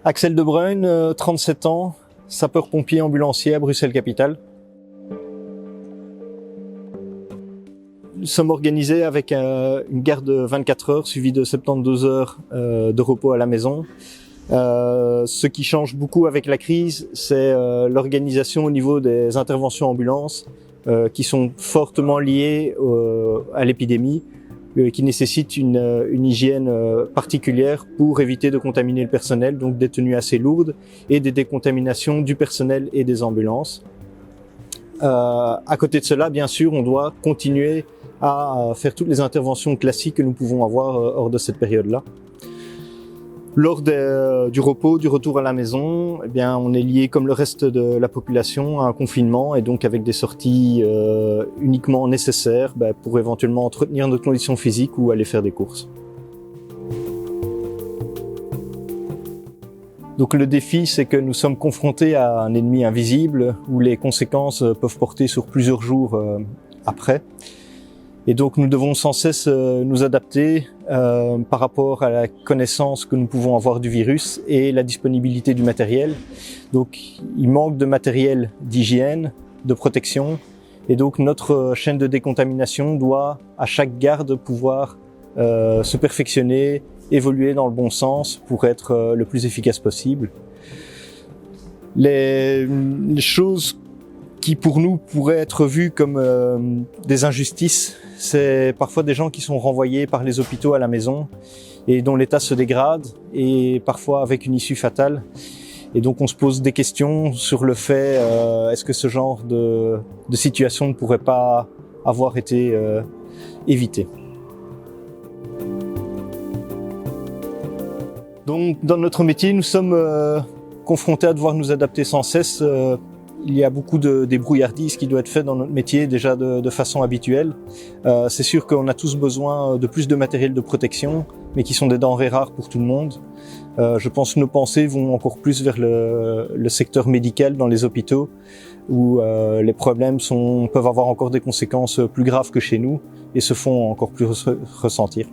Axel De Bruyne, 37 ans, sapeur-pompier ambulancier à Bruxelles-Capitale. Nous sommes organisés avec une garde de 24 heures suivie de 72 heures de repos à la maison. Ce qui change beaucoup avec la crise, c'est l'organisation au niveau des interventions ambulances qui sont fortement liées à l'épidémie, qui nécessitent une hygiène particulière pour éviter de contaminer le personnel, donc des tenues assez lourdes et des décontaminations du personnel et des ambulances. À côté de cela, bien sûr, on doit continuer à faire toutes les interventions classiques que nous pouvons avoir hors de cette période-là. Lors du repos, du retour à la maison, eh bien, on est lié comme le reste de la population à un confinement et donc avec des sorties uniquement nécessaires pour éventuellement entretenir notre condition physique ou aller faire des courses. Donc le défi, c'est que nous sommes confrontés à un ennemi invisible où les conséquences peuvent porter sur plusieurs jours après. Et donc nous devons sans cesse nous adapter par rapport à la connaissance que nous pouvons avoir du virus et la disponibilité du matériel. Donc il manque de matériel d'hygiène, de protection, et donc notre chaîne de décontamination doit à chaque garde pouvoir se perfectionner, évoluer dans le bon sens pour être le plus efficace possible. Les choses qui pour nous pourraient être vues comme des injustices, c'est parfois des gens qui sont renvoyés par les hôpitaux à la maison et dont l'état se dégrade et parfois avec une issue fatale. Et donc on se pose des questions sur le fait est-ce que ce genre de situation ne pourrait pas avoir été évité. Donc dans notre métier, nous sommes confrontés à devoir nous adapter sans cesse. Il y a beaucoup de débrouillardise qui doit être fait dans notre métier déjà de façon habituelle. C'est sûr qu'on a tous besoin de plus de matériel de protection, mais qui sont des denrées rares pour tout le monde. Je pense que nos pensées vont encore plus vers le secteur médical dans les hôpitaux, où les problèmes peuvent avoir encore des conséquences plus graves que chez nous et se font encore plus ressentir.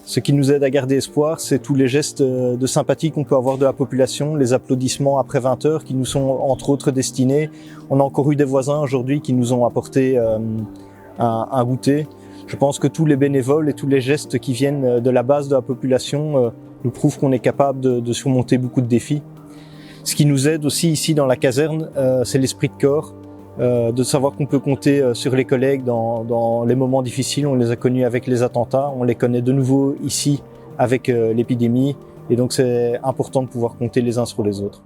Ce qui nous aide à garder espoir, c'est tous les gestes de sympathie qu'on peut avoir de la population, les applaudissements après 20 heures qui nous sont entre autres destinés. On a encore eu des voisins aujourd'hui qui nous ont apporté un goûter. Je pense que tous les bénévoles et tous les gestes qui viennent de la base de la population nous prouvent qu'on est capable de surmonter beaucoup de défis. Ce qui nous aide aussi ici dans la caserne, c'est l'esprit de corps. De savoir qu'on peut compter sur les collègues dans les moments difficiles. On les a connus avec les attentats, on les connaît de nouveau ici avec l'épidémie, et donc c'est important de pouvoir compter les uns sur les autres.